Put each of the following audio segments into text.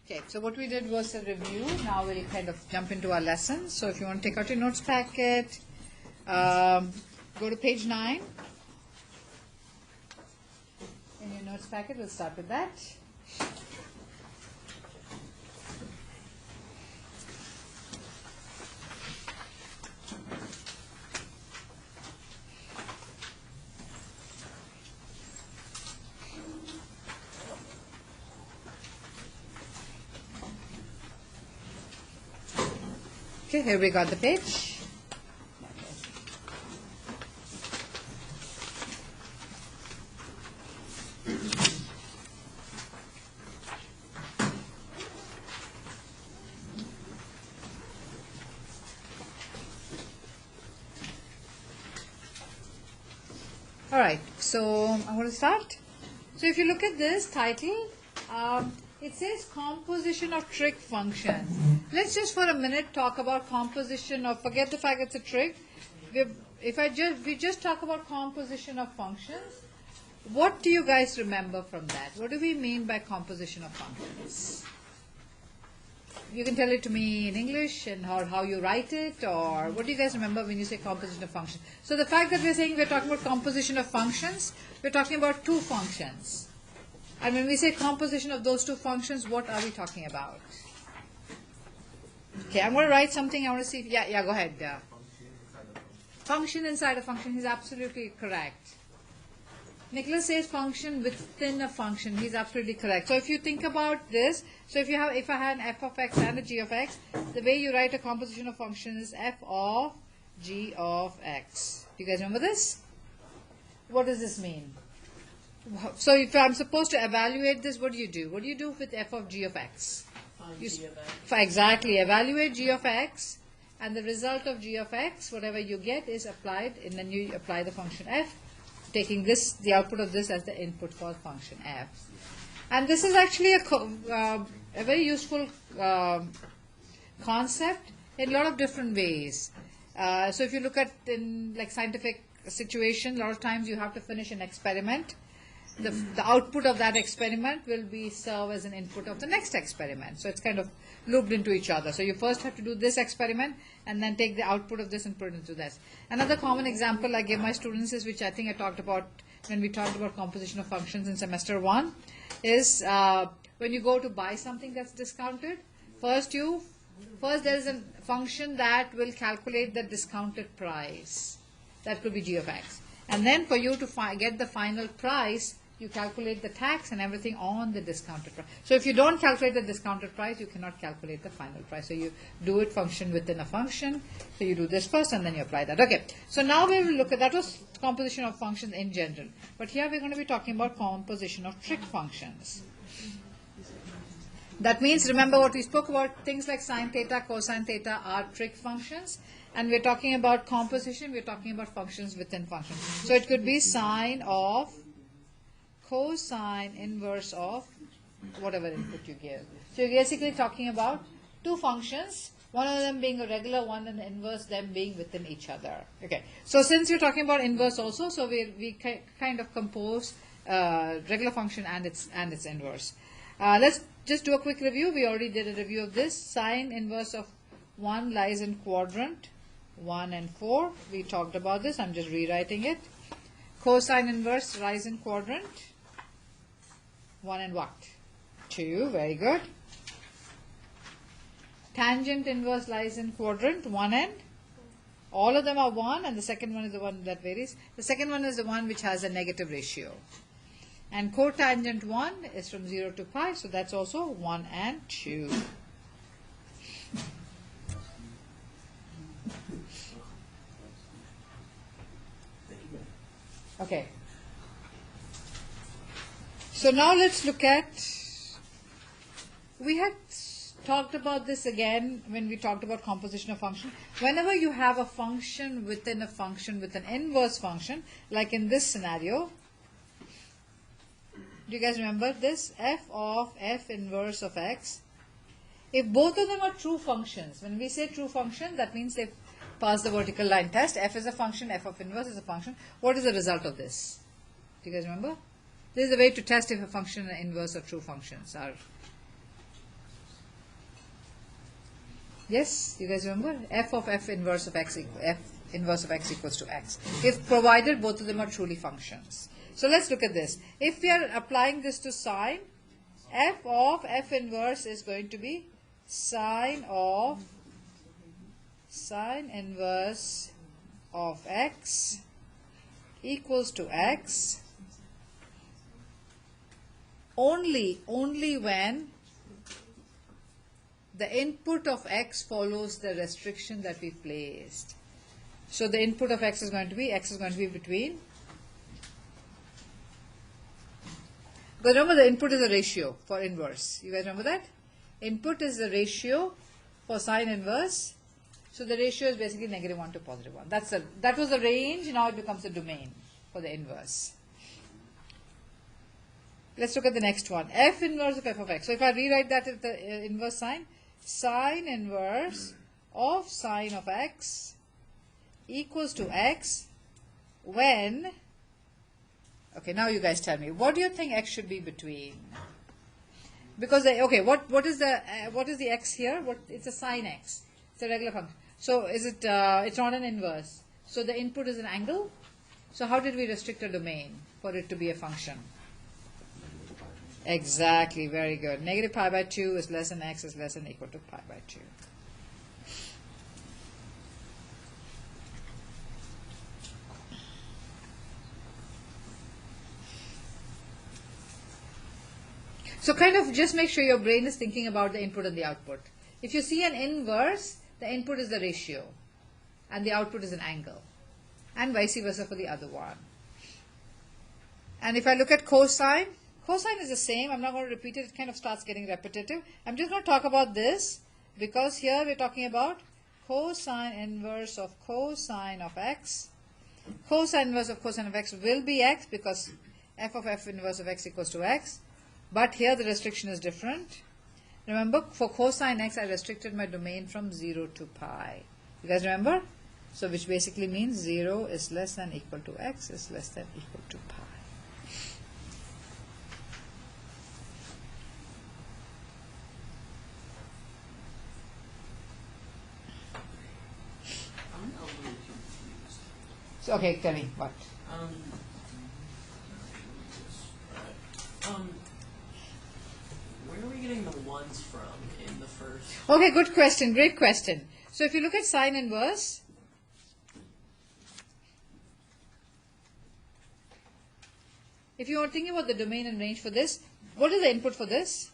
Okay, so what we did was a review. Now we'll kind of jump into our lesson. So if you want to take out your notes packet, go to page 9. In your notes packet, we'll start with that. Okay, here we got the page. All right, so I'm going to start. So if you look at this title, it says composition of trig functions. Let's just for a minute talk about composition of, forget the fact it's a trig. We just talk about composition of functions, what do you guys remember from that? What do we mean by composition of functions? You can tell it to me in English and how you write it, or what do you guys remember when you say composition of functions? So the fact that we're saying we're talking about composition of functions, we're talking about two functions. And when we say composition of those two functions, what are we talking about? Okay, I'm going to write something. I want to see. Yeah, go ahead. Function inside a function. He's absolutely correct. Nicholas says function within a function. He's absolutely correct. So if you think about this, so if I had an f of x and a g of x, the way you write a composition of function is f of g of x. Do you guys remember this? What does this mean? So if I'm supposed to evaluate this, what do you do? What do you do with f of g of x? Exactly, evaluate g of x, and the result of g of x, whatever you get, is applied, and then you apply the function f, taking this, the output of this as the input for function f. And this is actually a very useful concept in a lot of different ways. So if you look at in like scientific situation, a lot of times you have to finish an experiment. The output of that experiment will serve as an input of the next experiment. So it's kind of looped into each other. So you first have to do this experiment and then take the output of this and put it into this. Another common example I give my students is, which I think I talked about when we talked about composition of functions in semester 1, is when you go to buy something that's discounted, first there is a function that will calculate the discounted price. That could be g of x. And then for you to get the final price, you calculate the tax and everything on the discounted price. So if you don't calculate the discounted price, you cannot calculate the final price. So you do it function within a function. So you do this first and then you apply that. Okay. So now we will look at, that was composition of functions in general. But here we're going to be talking about composition of trig functions. That means, remember what we spoke about, things like sine theta, cosine theta are trig functions. And we're talking about composition, we're talking about functions within functions. So it could be sine of cosine inverse of whatever input you give. So you're basically talking about two functions, one of them being a regular one and the inverse, them being within each other. Okay. So since you're talking about inverse also, so we kind of compose regular function and its inverse. Let's just do a quick review. We already did a review of this. Sine inverse of 1 lies in quadrant 1 and 4. We talked about this. I'm just rewriting it. Cosine inverse lies in quadrant 1 and what? 2. Very good. Tangent inverse lies in quadrant 1 and all of them are 1, and the second one is the one that varies. The second one is the one which has a negative ratio. And cotangent 1 is from 0 to pi, so that's also 1 and 2. Okay. So now let's look at, we had talked about this again when we talked about composition of function. Whenever you have a function within with an inverse function, like in this scenario, do you guys remember this? F of f inverse of x. If both of them are true functions, when we say true function, that means they pass the vertical line test. F is a function, f of inverse is a function. What is the result of this? Do you guys remember? This is the way to test if a function and inverse are true functions. Yes, you guys remember? F of f inverse of x equals to x. If provided both of them are truly functions. So let's look at this. If we are applying this to sine, f of f inverse is going to be sine inverse of x equals to x only when the input of x follows the restriction that we placed. So the input of x is going to be between. Because remember, the input is a ratio for inverse. You guys remember that? Input is the ratio for sine inverse. So the ratio is basically -1 to +1. That was the range. Now it becomes a domain for the inverse. Let's look at the next one. F inverse of f of x. So if I rewrite that as the inverse sign, sine inverse of sine of x equals to x when, okay, now you guys tell me, what do you think x should be between? Because what is the x here? It's a sine x. It's a regular function. So is it? It's not an inverse. So the input is an angle. So how did we restrict a domain for it to be a function? Exactly. Very good. Negative pi by 2 is less than x is less than or equal to pi by 2. So kind of just make sure your brain is thinking about the input and the output. If you see an inverse, the input is the ratio and the output is an angle, and vice versa for the other one. And if I look at cosine, cosine is the same. I'm not going to repeat it. It kind of starts getting repetitive. I'm just going to talk about this because here we're talking about cosine inverse of cosine of x. Cosine inverse of cosine of x will be x because f of f inverse of x equals to x. But here the restriction is different. Remember, for cosine x, I restricted my domain from 0 to pi. You guys remember? So which basically means 0 is less than equal to x is less than equal to pi. I'm a little confused. So, okay, tell me what? Where are we getting the ones from in the first? Okay, good question, great question. So if you look at sine inverse, if you are thinking about the domain and range for this, what is the input for this?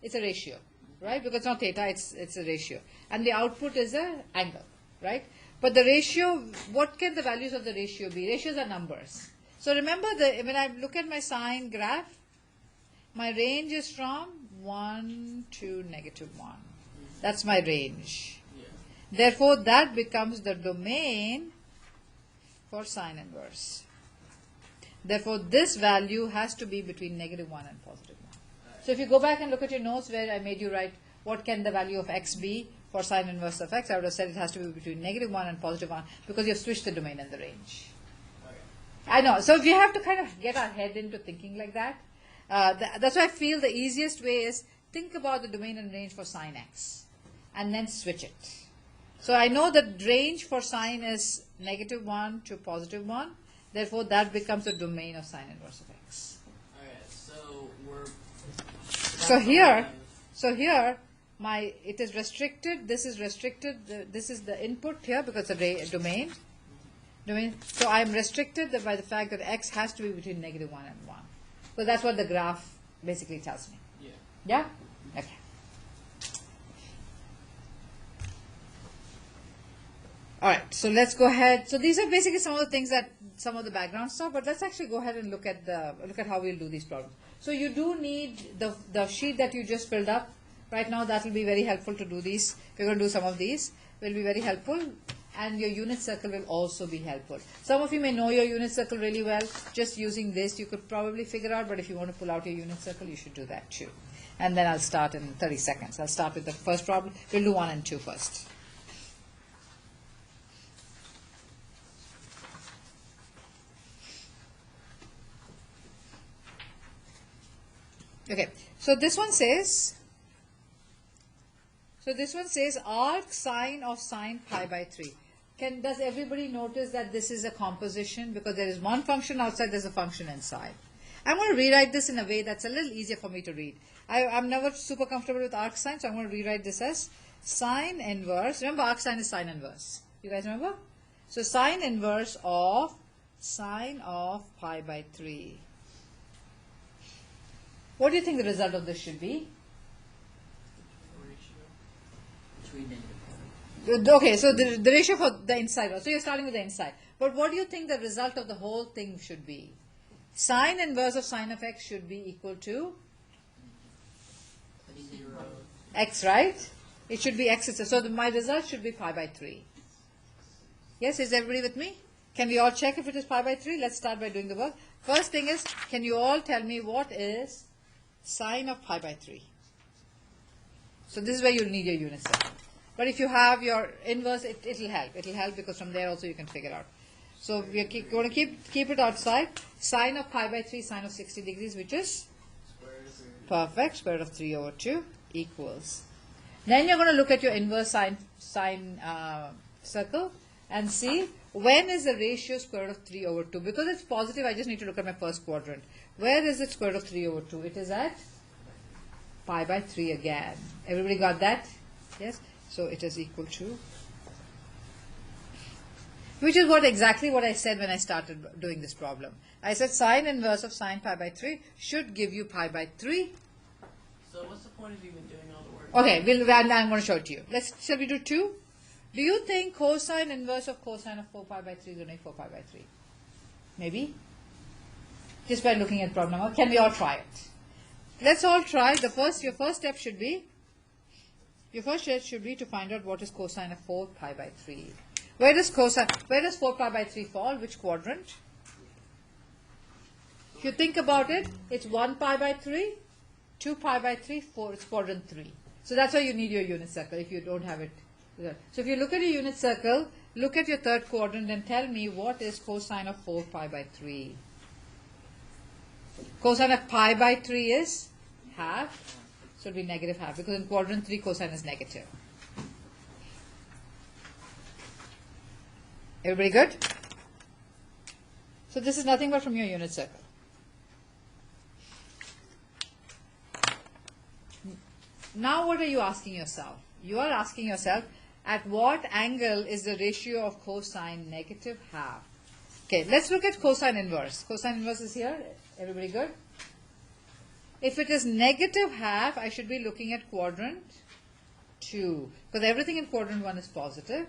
It's a ratio, right? Because it's not theta, it's a ratio. And the output is an angle, right? But the ratio, what can the values of the ratio be? Ratios are numbers. So remember, when I look at my sine graph, my range is from 1 to -1. That's my range. Yeah. Therefore, that becomes the domain for sine inverse. Therefore, this value has to be between -1 and +1. So if you go back and look at your notes where I made you write what can the value of x be for sine inverse of x, I would have said it has to be between -1 and +1 because you've switched the domain and the range. Okay. I know. So we have to kind of get our head into thinking like that. That's why I feel the easiest way is think about the domain and range for sine x and then switch it. So I know that range for sine is -1 to +1. Therefore, that becomes the domain of sine inverse of x. Okay, so we're. So here, it is restricted. This is restricted. This is the input here because it's a domain. So I am restricted by the fact that x has to be between -1 and 1. So that's what the graph basically tells me. Yeah. Yeah? Okay. All right, so let's go ahead. So these are basically some of the things some of the background stuff, but let's actually go ahead and look at how we'll do these problems. So you do need the sheet that you just filled up. Right now, that will be very helpful to do these. We're going to do some of these. Will be very helpful. And your unit circle will also be helpful. Some of you may know your unit circle really well. Just using this, you could probably figure out, but if you want to pull out your unit circle, you should do that too. And then I'll start in 30 seconds. I'll start with the first problem. We'll do 1 and 2 first. Okay, so this one says, So this one says arc sine of sine pi by 3. Does everybody notice that this is a composition? Because there is one function outside, there's a function inside. I'm going to rewrite this in a way that's a little easier for me to read. I'm never super comfortable with arc sine, so I'm going to rewrite this as sine inverse. Remember, arc sine is sine inverse. You guys remember? So sine inverse of sine of pi by 3. What do you think the result of this should be? Okay, so the ratio for the inside. So you're starting with the inside. But what do you think the result of the whole thing should be? Sine inverse of sine of x should be equal to 0. x, right? It should be x. So my result should be pi by 3. Yes, is everybody with me? Can we all check if it is pi by 3? Let's start by doing the work. First thing is, can you all tell me what is sine of pi by 3? So this is where you'll need your unit circle. But if you have your inverse, it'll help. It'll help because from there also you can figure out. So we are going to keep it outside. Sine of pi by 3, sine of 60 degrees, which is perfect. Square root of 3 over 2 equals. Then you're going to look at your inverse sine circle and see when is the ratio square root of 3 over 2. Because it's positive, I just need to look at my first quadrant. Where is it square root of 3 over 2? It is at pi by 3 again. Everybody got that? Yes? So it is equal to, which is exactly what I said when I started doing this problem. I said sine inverse of sine pi by 3 should give you pi by 3. So what's the point of even doing all the work? Okay, I'm going to show it to you. Shall we do 2? Do you think cosine inverse of cosine of 4 pi by 3 is going to be 4 pi by 3? Maybe? Just by looking at problem. Can we all try it? Let's all try. Your first step should be to find out what is cosine of 4 pi by 3. Where does 4 pi by 3 fall? Which quadrant? If you think about it, it's 1 pi by 3, 2 pi by 3, 4, it's quadrant 3. So that's why you need your unit circle if you don't have it. So if you look at your unit circle, look at your third quadrant and tell me what is cosine of 4 pi by 3. Cosine of pi by 3 is half. So it will be negative half because in quadrant 3 cosine is negative. Everybody good? So this is nothing but from your unit circle. Now what are you asking yourself? You are asking yourself, at what angle is the ratio of cosine negative half? Okay, let's look at cosine inverse. Cosine inverse is here. Everybody good? If it is negative half, I should be looking at quadrant 2. Because everything in quadrant 1 is positive.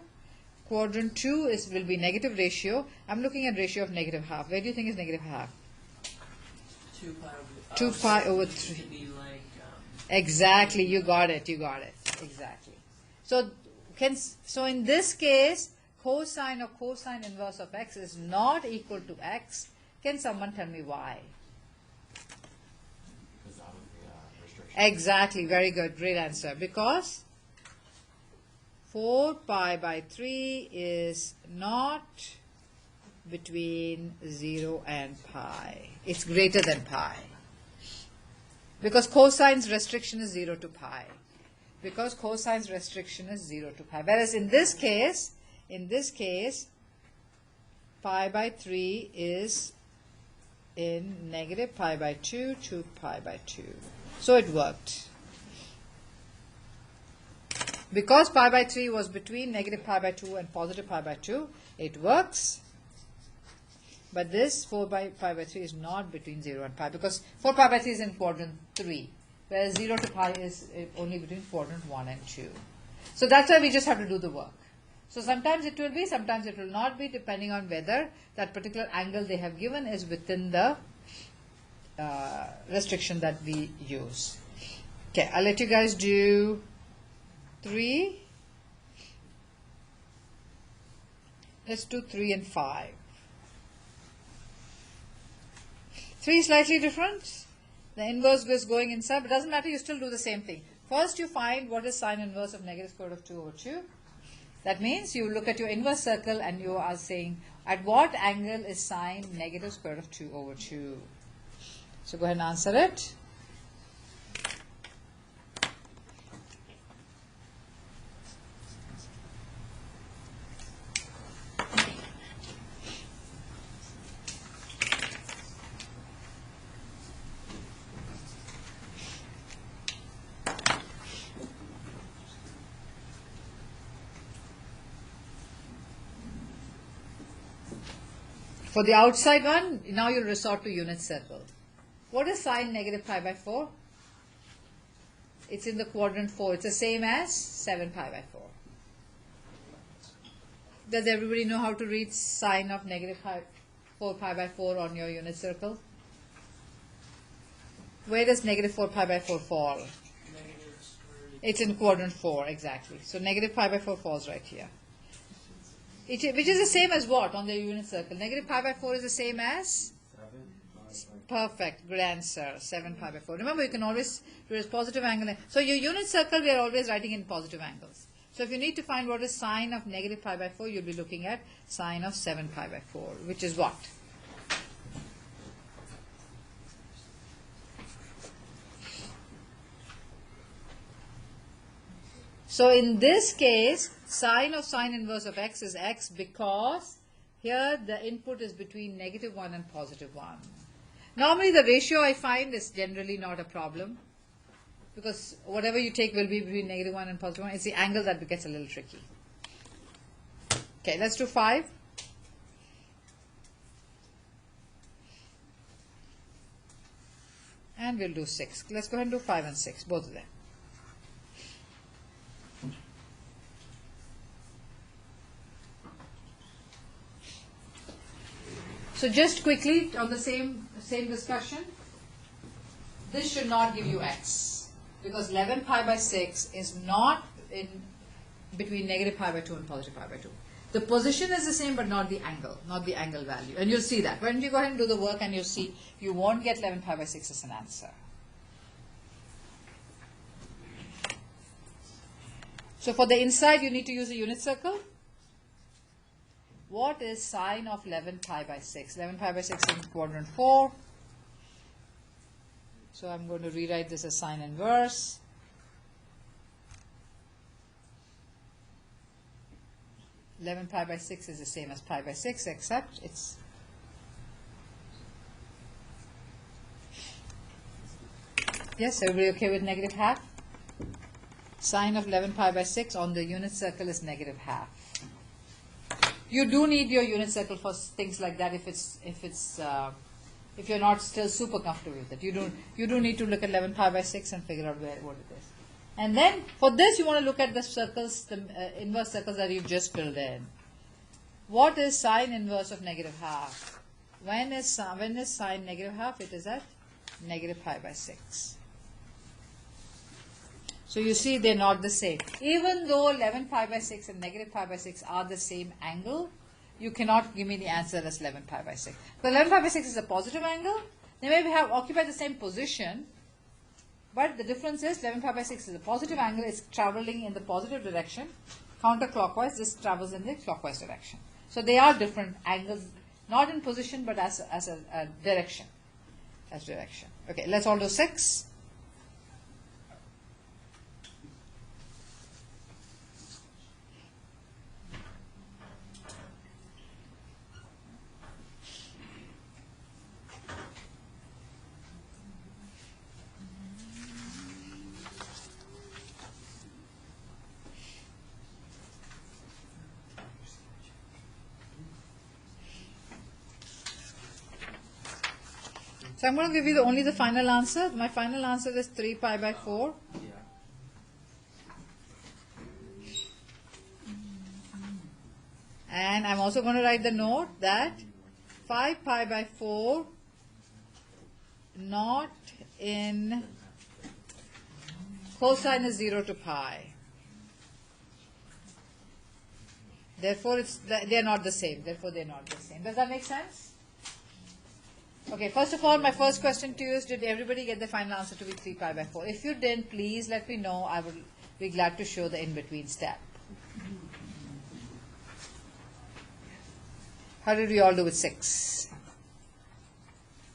Quadrant 2 will be negative ratio. I'm looking at ratio of negative half. Where do you think is negative half? 2 pi over 3. Be like, exactly, you got it. Exactly. So in this case, cosine or cosine inverse of x is not equal to x. Can someone tell me why? Because out of the restriction. Exactly, very good, great answer. Because 4 pi by 3 is not between 0 and pi. It's greater than pi. Because cosine's restriction is 0 to pi. Because cosine's restriction is 0 to pi. Whereas in this case, pi by 3 is in negative pi by 2 to pi by 2. So it worked. Because pi by 3 was between negative pi by 2 and positive pi by 2, it works. But this 4 pi by 3 is not between 0 and pi, because 4 pi by 3 is in quadrant 3, whereas 0 to pi is only between quadrant 1 and 2. So that's why we just have to do the work. So sometimes it will be, sometimes it will not be, depending on whether that particular angle they have given is within the restriction that we use. Okay, I'll let you guys do 3. Let's do 3 and 5. 3 is slightly different. The inverse is going inside, but it doesn't matter, you still do the same thing. First you find what is sine inverse of negative square root of 2 over 2. That means you look at your inverse circle and you are saying, at what angle is sine negative square root of 2 over 2? So go ahead and answer it. For the outside one, now you'll resort to unit circle. What is sine negative pi by 4? It's in the quadrant 4. It's the same as 7 pi by 4. Does everybody know how to read sine of negative 4 pi by 4 on your unit circle? Where does negative 4 pi by 4 fall? It's in quadrant 4, exactly. So negative pi by 4 falls right here. Which is the same as what on the unit circle? Negative pi by 4 is the same as? Perfect, good answer. 7 pi by 4. Remember, you can always do a positive angle. So your unit circle, we are always writing in positive angles. So if you need to find what is sine of negative pi by 4, you'll be looking at sine of 7 pi by 4, which is what? So in this case, sine of sine inverse of x is x because here the input is between negative 1 and positive 1. Normally the ratio I find is generally not a problem because whatever you take will be between negative 1 and positive 1. It's the angle that gets a little tricky. Okay, let's do 5. And we'll do 6. Let's go ahead and do 5 and 6, both of them. So just quickly on the same discussion, this should not give you x because 11 pi by 6 is not in between negative pi by 2 and positive pi by 2. The position is the same but not the angle value. And you'll see that. When you go ahead and do the work and you'll see you won't get 11 pi by 6 as an answer. So for the inside you need to use a unit circle. What is sine of 11 pi by 6? 11 pi by 6 in quadrant 4. So I'm going to rewrite this as sine inverse. (11 pi by 6 is the same as pi by 6 except it's yes, everybody okay with negative half? Sine of 11 pi by 6 on the unit circle is negative half. You do need your unit circle for things like that if you're not still super comfortable with it. You do need to look at 11 pi by 6 and figure out what it is. And then for this you want to look at the circles, the inverse circles that you've just filled in. What is sine inverse of negative half? When is sine negative half? It is at negative pi by 6. So you see they're not the same. Even though 11 pi by 6 and negative pi by 6 are the same angle, you cannot give me the answer as 11 pi by 6. So 11 pi by 6 is a positive angle. They may have occupied the same position, but the difference is 11 pi by 6 is a positive angle. It's traveling in the positive direction. Counterclockwise, this travels in the clockwise direction. So they are different angles, not in position, but as a direction. As direction. Okay, let's all do 6. So I'm going to give you only the final answer. My final answer is 3 pi by 4. And I'm also going to write the note that 5 pi by 4 not in cosine is 0 to pi. Therefore, they are not the same. Therefore, they are not the same. Does that make sense? Okay, first of all, my first question to you is, did everybody get the final answer to be 3 pi by 4? If you didn't, please let me know. I would be glad to show the in-between step. How did we all do with 6?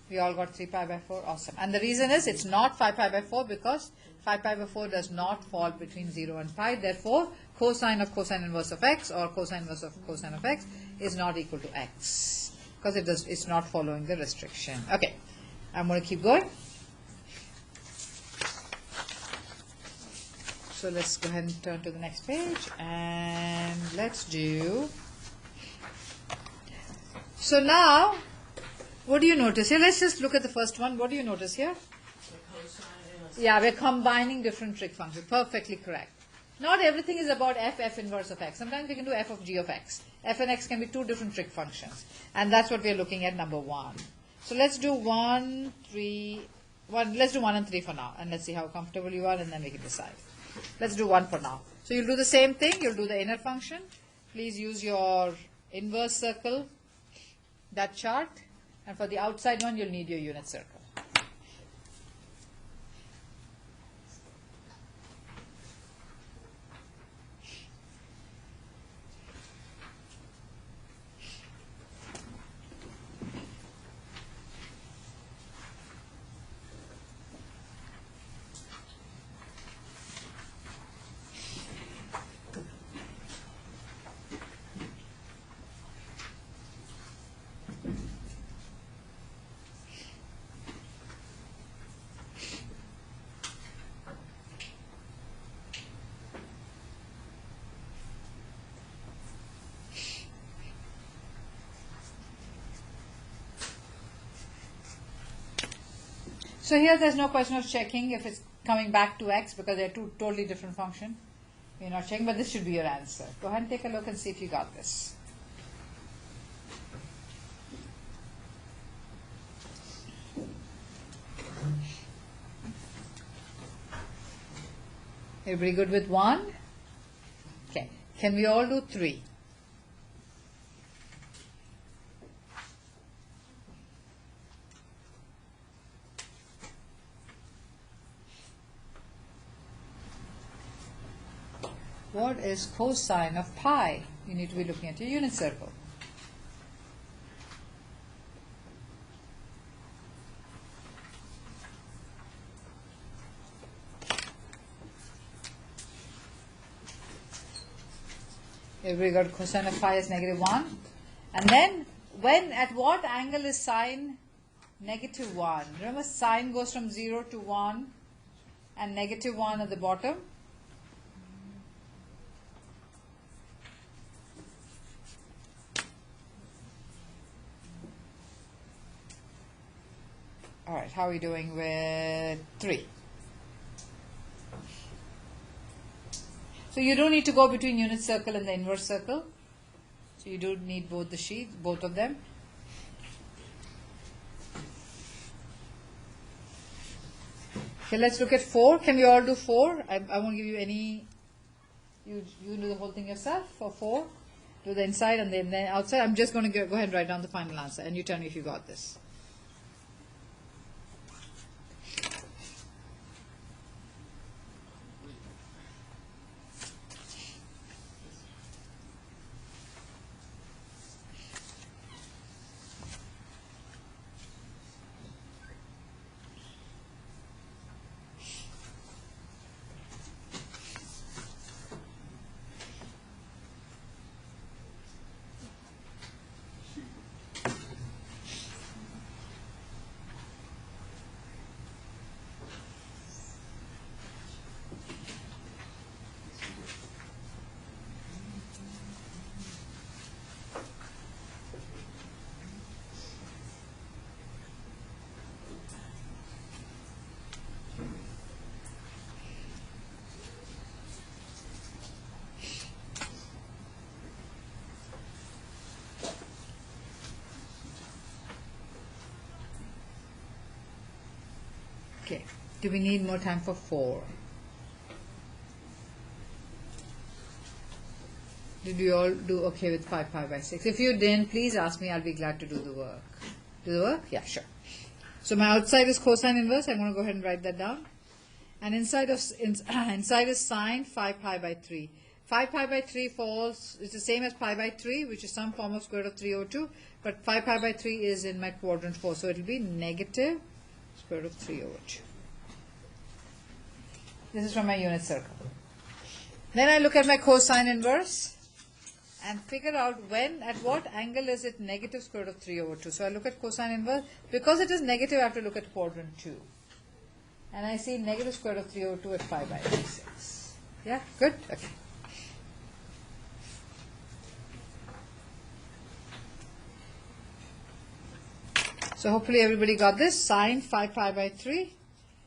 We all got 3 pi by 4? Awesome. And the reason is, it's not 5 pi by 4 because 5 pi by 4 does not fall between 0 and pi. Therefore, cosine of cosine inverse of x or cosine inverse of cosine of x is not equal to x. Because it's not following the restriction. Okay, I'm going to keep going. So let's go ahead and turn to the next page and let's do. So now, what do you notice here? Let's just look at the first one. What do you notice here? The cosine is Yeah, we're combining different trig functions. Perfectly correct. Not everything is about f inverse of x. Sometimes we can do f of g of x. F and x can be two different trig functions. And that's what we're looking at, number 1. So let's do 1, 3, 1. Let's do 1 and 3 for now. And let's see how comfortable you are, and then we can decide. Let's do 1 for now. So you'll do the same thing. You'll do the inner function. Please use your inverse circle, that chart. And for the outside one, you'll need your unit circle. So here there's no question of checking if it's coming back to x because they're two totally different functions. You're not checking, but this should be your answer. Go ahead and take a look and see if you got this. Everybody good with 1? Okay. Can we all do 3? What is cosine of pi? You need to be looking at your unit circle. Everybody got cosine of pi is -1. And then, at what angle is sine -1? Remember, sine goes from 0 to 1 and -1 at the bottom. All right, how are we doing with 3? So you don't need to go between unit circle and the inverse circle. So you don't need both the sheets, both of them. Okay, let's look at 4. Can we all do 4? I won't give you any. You do the whole thing yourself for 4. Do the inside and then the outside. I'm just going to go ahead and write down the final answer, and you tell me if you got this. Okay, do we need more time for 4? Did you all do okay with 5 pi by 6? If you didn't, please ask me. I'll be glad to do the work. Do the work? Yeah, sure. So my outside is cosine inverse. I'm going to go ahead and write that down. And inside is sine 5 pi by 3. 5 pi by 3 falls, it's the same as pi by 3, which is some form of square root of 3 over 2. But 5 pi by 3 is in my quadrant 4. So it will be negative square root of 3 over 2. This is from my unit circle. Then I look at my cosine inverse and figure out at what angle is it negative square root of 3 over 2. So I look at cosine inverse. Because it is negative, I have to look at quadrant 2. And I see negative square root of 3 over 2 at 5 by 6. Yeah, good? Okay. So hopefully everybody got this. Sine 5 pi by 3.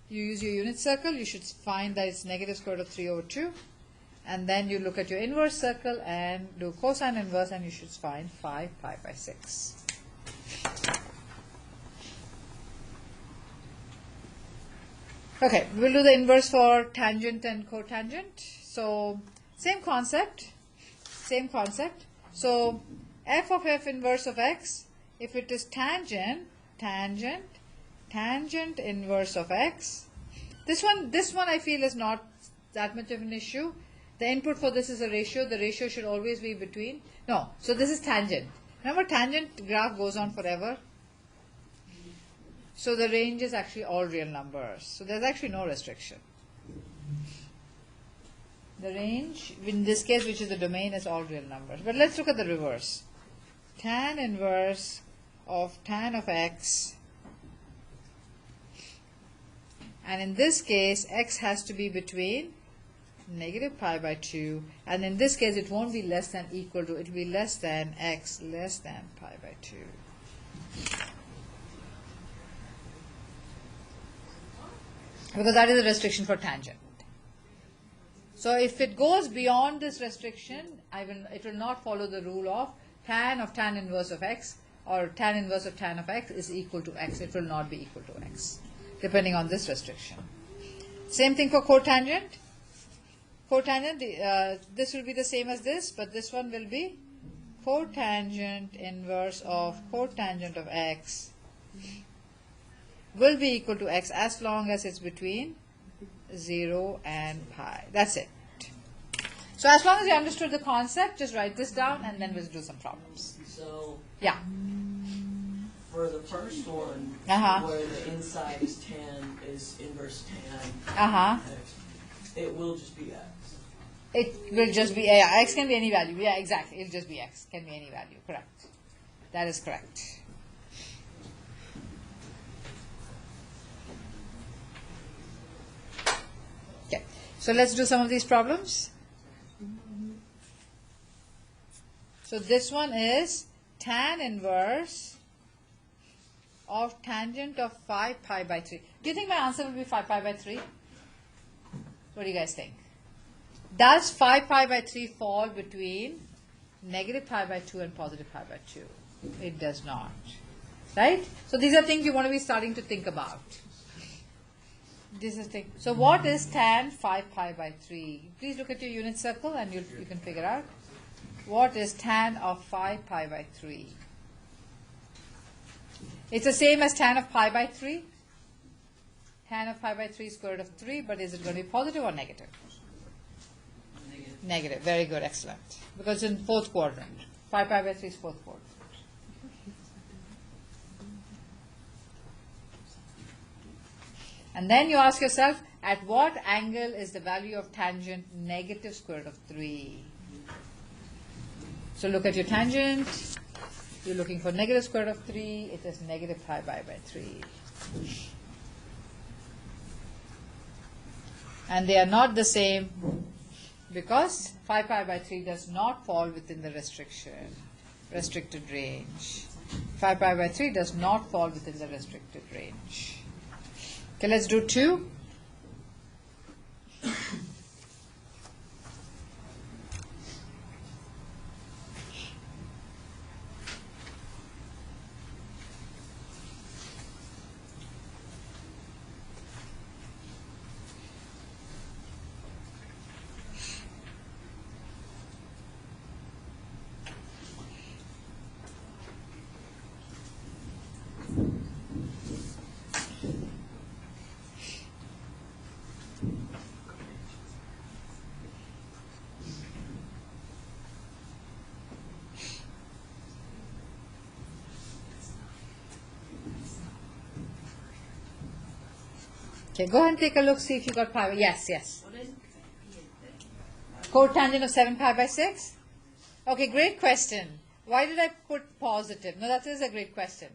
You use your unit circle. You should find that it's negative square root of 3 over 2. And then you look at your inverse circle and do cosine inverse, and you should find 5 pi by 6. Okay, we'll do the inverse for tangent and cotangent. So same concept. So f of f inverse of x, if it is tangent inverse of x. This one I feel is not that much of an issue. The input for this is a ratio. The ratio should always be between. No, so this is tangent. Remember, tangent graph goes on forever. So the range is actually all real numbers. So there's actually no restriction. The range, in this case, which is the domain, is all real numbers. But let's look at the reverse. Tan inverse of tan of x. And in this case, x has to be between negative pi by 2. And in this case, it won't be less than equal to, it will be less than x less than pi by 2. Because that is a restriction for tangent. So if it goes beyond this restriction, it will not follow the rule of tan inverse of x, or tan inverse of tan of x is equal to x. It will not be equal to x, depending on this restriction. Same thing for cotangent. Cotangent, this will be the same as this, but this one will be cotangent inverse of cotangent of x will be equal to x as long as it's between 0 and pi. That's it. So as long as you understood the concept, just write this down and then we'll do some problems. So Yeah. for the first one, where the inside is tan, is inverse tan, it will just be x. It will just be, yeah, x can be any value. Yeah, exactly. It'll just be x. Can be any value. Correct. That is correct. Okay. So let's do some of these problems. So this one is tan inverse of tangent of 5 pi by 3. Do you think my answer will be 5 pi by 3? What do you guys think? Does 5 pi by 3 fall between negative pi by 2 and positive pi by 2? It does not. Right? So these are things you want to be starting to think about. This is thing. So what is tan 5 pi by 3? Please look at your unit circle and you can figure out. What is tan of 5 pi by 3? It's the same as tan of pi by 3. Tan of pi by 3 is square root of 3, but is it going to be positive or negative? Negative. Very good. Excellent. Because it's in fourth quadrant. 5 pi by 3 is fourth quadrant. And then you ask yourself, at what angle is the value of tangent negative square root of 3? So look at your tangent. You're looking for negative square root of 3. It is negative pi by 3. And they are not the same because 5 pi by 3 does not fall within the restricted range. 5 pi by 3 does not fall within the restricted range. Okay, let's do 2. Okay, go ahead and take a look, see if you got pi by, yes. Cotangent of 7 pi by 6? Okay, great question. Why did I put positive? No, that is a great question.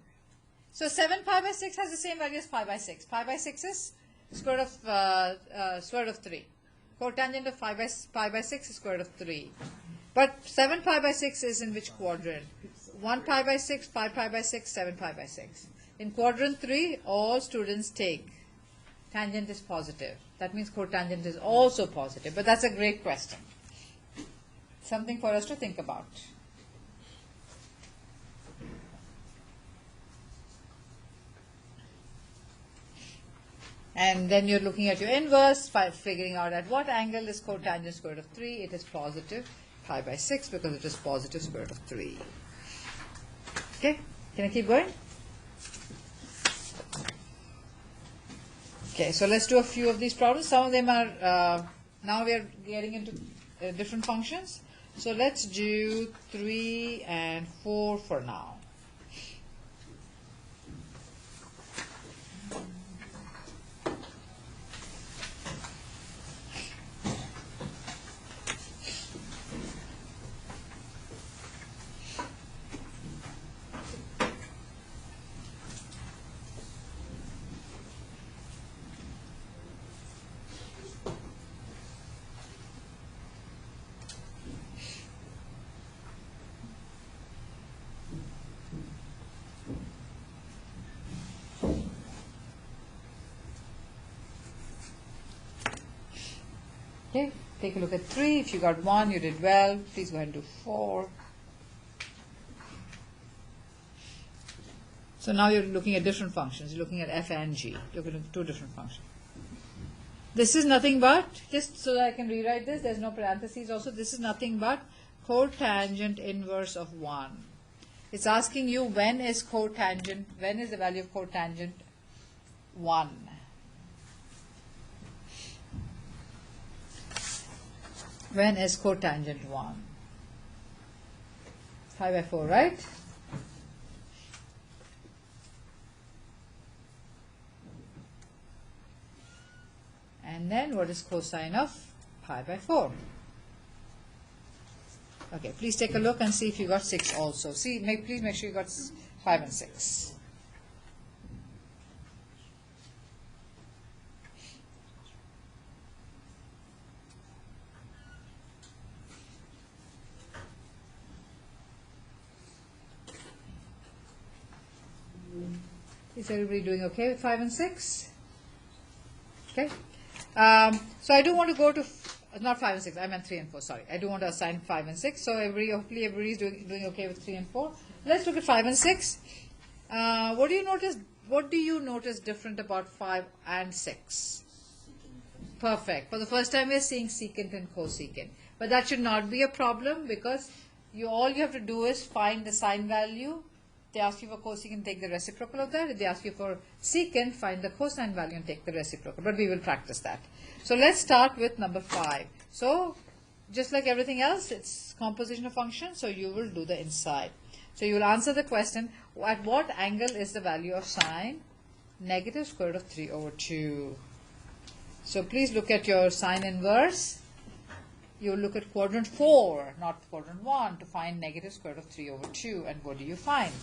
So 7 pi by 6 has the same value as pi by 6. Pi by 6 is square root of 3. Cotangent of pi by 6 is square root of 3. But 7 pi by 6 is in which quadrant? 1 pi by 6, 5 pi by 6, 7 pi by 6. In quadrant 3, all students take. Tangent is positive. That means cotangent is also positive. But that's a great question. Something for us to think about. And then you're looking at your inverse, figuring out at what angle is cotangent square root of 3. It is positive pi by 6 because it is positive square root of 3. Okay, can I keep going? Okay, so let's do a few of these problems. Some of them are, now we are getting into different functions. So let's do 3 and 4 for now. Okay, take a look at 3. If you got 1, you did well. Please go ahead and do 4. So now you're looking at different functions. You're looking at f and g. You're looking at 2 different functions. This is nothing but, just so that I can rewrite this, there's no parentheses also, this is nothing but cotangent inverse of 1. It's asking you when is the value of cotangent 1? When is cotangent 1? Pi by 4, right? And then what is cosine of pi by 4? Okay, please take a look and see if you got 6 also. Please make sure you got 5 and 6. Is everybody doing okay with 5 and 6? Okay. So I do want to go to, not 5 and 6, I meant 3 and 4, sorry. I do want to assign 5 and 6. So hopefully everybody is doing okay with 3 and 4. Let's look at 5 and 6. What do you notice different about 5 and 6? Perfect. For the first time we are seeing secant and cosecant. But that should not be a problem because all you have to do is find the sine value. They ask you for cosecant, take the reciprocal of that. If they ask you for secant, find the cosine value and take the reciprocal. But we will practice that. So let's start with number 5. So just like everything else, it's composition of function. So you will do the inside. So you will answer the question, at what angle is the value of sine? Negative square root of 3 over 2. So please look at your sine inverse. You will look at quadrant 4, not quadrant 1, to find negative square root of 3 over 2. And what do you find?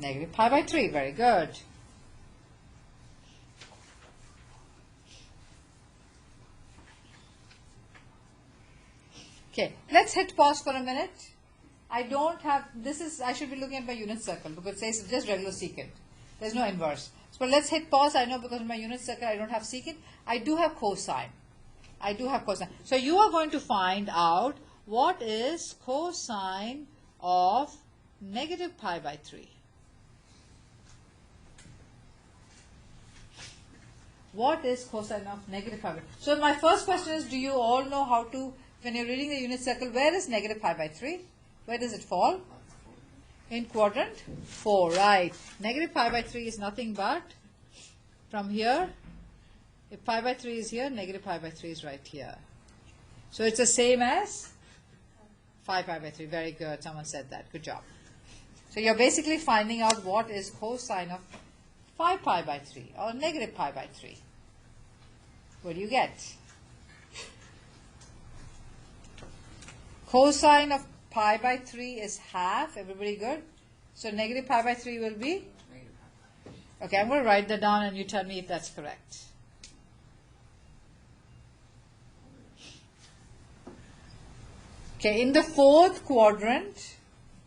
Negative pi by 3. Very good. Okay, let's hit pause for a minute. I should be looking at my unit circle because it says just regular secant. There's no inverse. So let's hit pause. I know because in my unit circle I don't have secant. I do have cosine. So you are going to find out what is cosine of negative pi by 3. What is cosine of negative pi by 3? So my first question is, do you all know how to, when you're reading the unit circle, where is negative pi by 3? Where does it fall? In quadrant 4, right. Negative pi by 3 is nothing but from here. If pi by 3 is here, negative pi by 3 is right here. So it's the same as 5 pi by 3. Very good. Someone said that. Good job. So you're basically finding out what is cosine of 5 pi by 3 or negative pi by 3. What do you get? Cosine of pi by 3 is half. Everybody good? So negative pi by 3 will be? Okay, I'm going to write that down and you tell me if that's correct. Okay, in the fourth quadrant,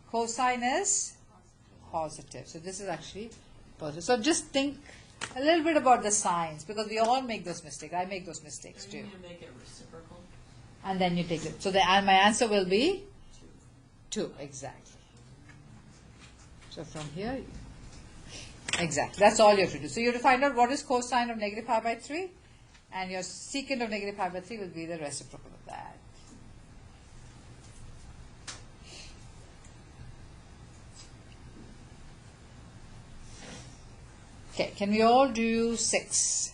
cosine is positive. So this is actually positive. So just think a little bit about the signs, because we all make those mistakes. I make those mistakes And too. you need to make it reciprocal. And then you take it. So my answer will be 2. 2, exactly. So from here, exactly. That's all you have to do. So you have to find out what is cosine of negative pi by 3, and your secant of negative pi by 3 will be the reciprocal of that. Okay, can we all do 6?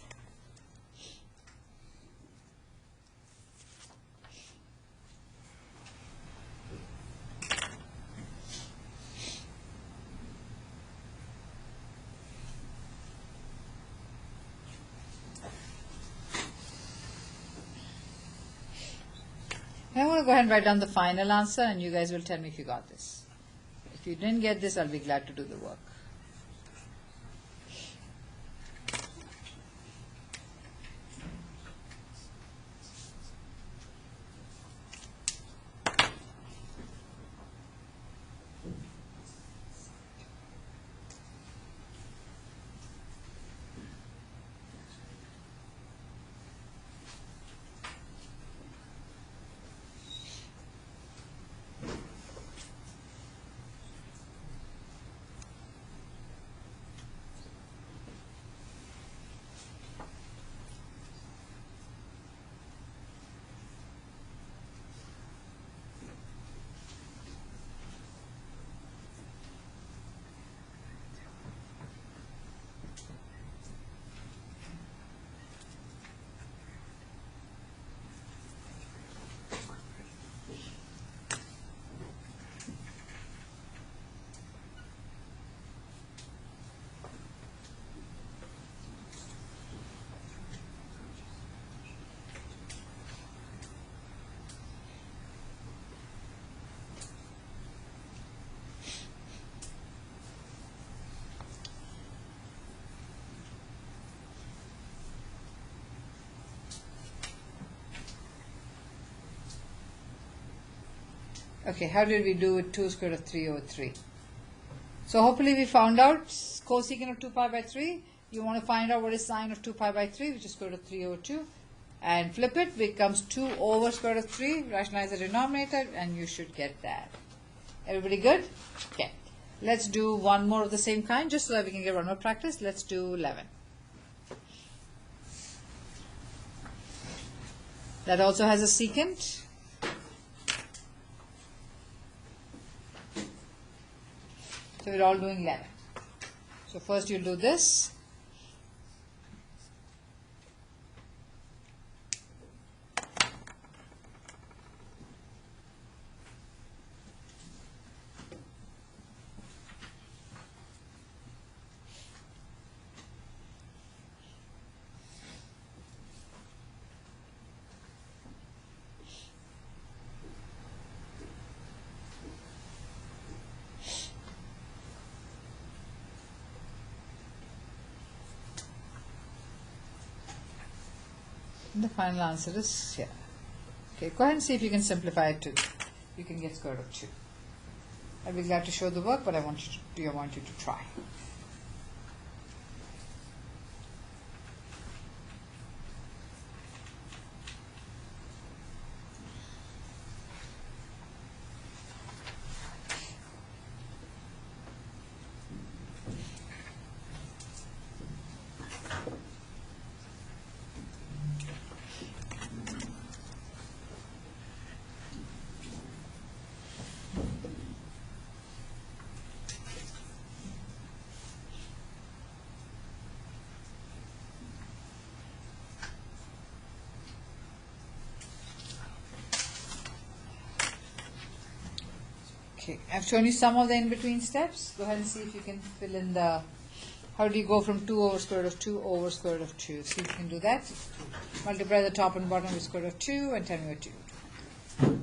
I'm going to go ahead and write down the final answer, and you guys will tell me if you got this. If you didn't get this, I'll be glad to do the work. Okay, how did we do with 2 square root of 3 over 3? So hopefully we found out cosecant of 2 pi by 3. You want to find out what is sine of 2 pi by 3, which is square root of 3 over 2. And flip it, becomes 2 over square root of 3. Rationalize the denominator, and you should get that. Everybody good? Okay. Let's do one more of the same kind, just so that we can get one more practice. Let's do 11. That also has a secant. So we're all doing 11. So first you'll do this. And the final answer is here. Okay, go ahead and see if you can simplify it to, you can get square root of 2. I'll be glad to show the work, but I want you to try. Okay, I've shown you some of the in-between steps. Go ahead and see if you can fill in the, how do you go from 2 over square root of 2 over square root of 2? See if you can do that. Multiply the top and bottom with square root of 2 and tell me what you do.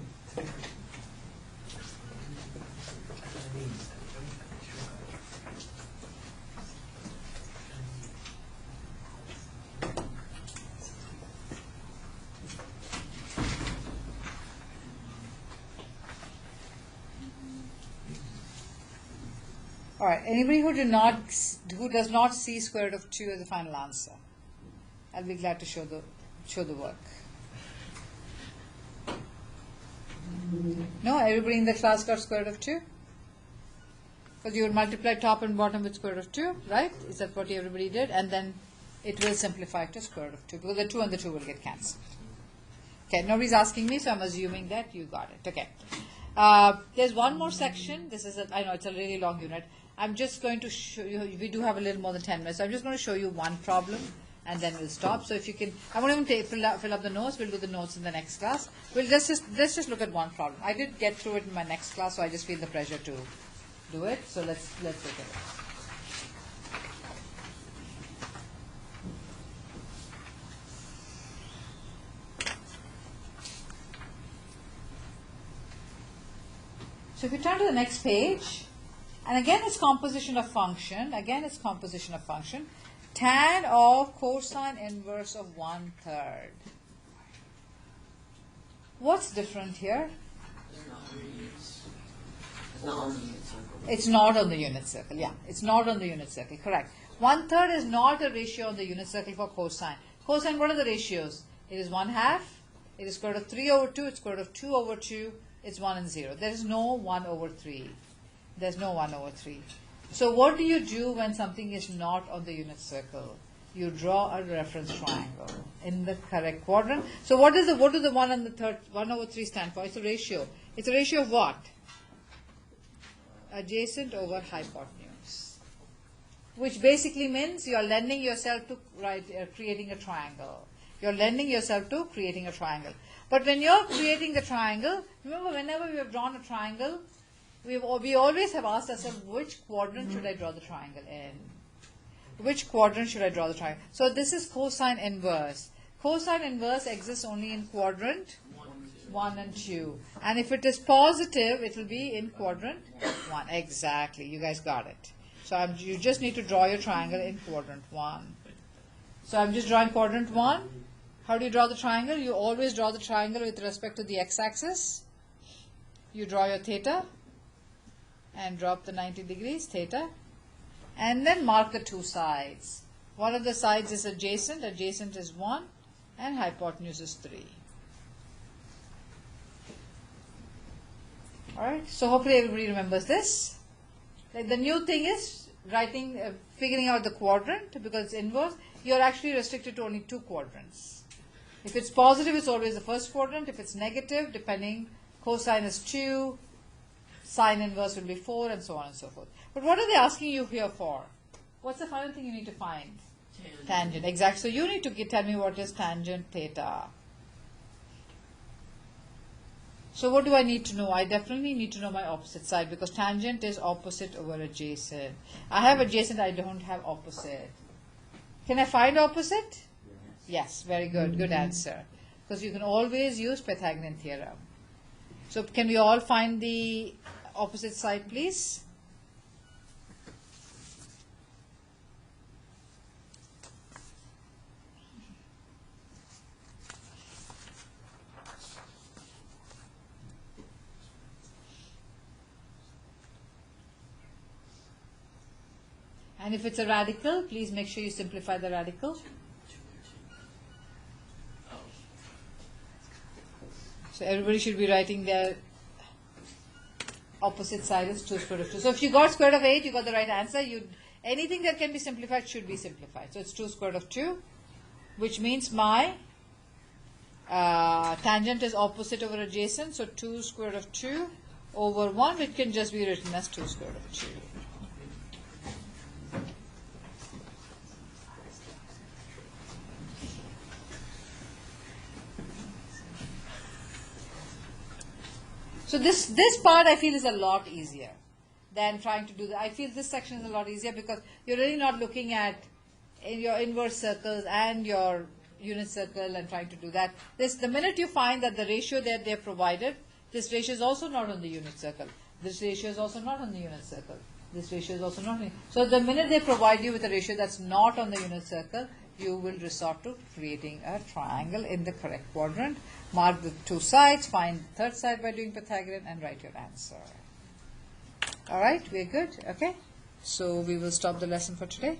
All right. Anybody who does not see square root of 2 as the final answer? I'll be glad to show the work. No, everybody in the class got square root of 2? Because you would multiply top and bottom with square root of 2, right? Is that what everybody did? And then it will simplify to square root of 2 because the 2 and the 2 will get cancelled. Okay, nobody's asking me, so I'm assuming that you got it. Okay. There's one more section. I know it's a really long unit. I'm just going to show you, we do have a little more than 10 minutes, so I'm just going to show you one problem and then we'll stop. So if you can, I won't even fill up the notes, we'll do the notes in the next class. Let's just look at one problem. I did get through it in my next class, so I just feel the pressure to do it. So let's look at it. So if you turn to the next page, and again it's composition of function, tan of cosine inverse of 1/3. What's different here? It's not on the unit circle, yeah. It's not on the unit circle, correct. 1/3 is not a ratio on the unit circle for cosine. Cosine, what are the ratios? It is 1/2, it is square root of 3 over 2, it's square root of 2 over 2, it's 1 and 0. There is no 1 over 3. There's no 1 over 3. So what do you do when something is not on the unit circle? You draw a reference triangle in the correct quadrant. So what do the 1 and the 1 over 3 stand for? It's a ratio. It's a ratio of what? Adjacent over hypotenuse. Which basically means you are lending yourself to creating a triangle. You're lending yourself to creating a triangle. But when you're creating the triangle, remember whenever we have drawn a triangle, we always have asked ourselves, which quadrant should I draw the triangle in? Which quadrant should I draw the triangle? So this is cosine inverse. Cosine inverse exists only in quadrant 1 and 2. And if it is positive, it will be in quadrant 1. Exactly. You guys got it. So you just need to draw your triangle in quadrant 1. So I'm just drawing quadrant 1. How do you draw the triangle? You always draw the triangle with respect to the x-axis. You draw your theta and drop the 90 degrees, theta, and then mark the two sides. One of the sides is adjacent is 1, and hypotenuse is 3. Alright, so hopefully everybody remembers this. Like the new thing is figuring out the quadrant, because it's inverse. You're actually restricted to only 2 quadrants. If it's positive, it's always the first quadrant. If it's negative, depending, cosine is 2, sine inverse will be 4, and so on and so forth. But what are they asking you here for? What's the final thing you need to find? Tangent. Exactly. So you need to tell me what is tangent theta. So what do I need to know? I definitely need to know my opposite side, because tangent is opposite over adjacent. I have adjacent, I don't have opposite. Can I find opposite? Yes, very good. Good answer. Because you can always use Pythagorean theorem. So can we all find the opposite side, please? And if it's a radical, please make sure you simplify the radical. So everybody should be writing their opposite side is 2 square root of 2. So if you got square root of 8, you got the right answer. Anything that can be simplified should be simplified. So it's 2 square root of 2, which means my tangent is opposite over adjacent. So 2 square root of 2 over 1, which can just be written as 2 square root of 2. So this part I feel is a lot easier than trying to do that. I feel this section is a lot easier because you're really not looking at your inverse circles and your unit circle and trying to do that. The minute you find that the ratio that they're provided, this ratio is also not on the unit circle. This ratio is also not on the unit circle. This ratio is also not on. So the minute they provide you with a ratio that's not on the unit circle, you will resort to creating a triangle in the correct quadrant. Mark the 2 sides, find the third side by doing Pythagorean, and write your answer. Alright, we're good? Okay? So we will stop the lesson for today.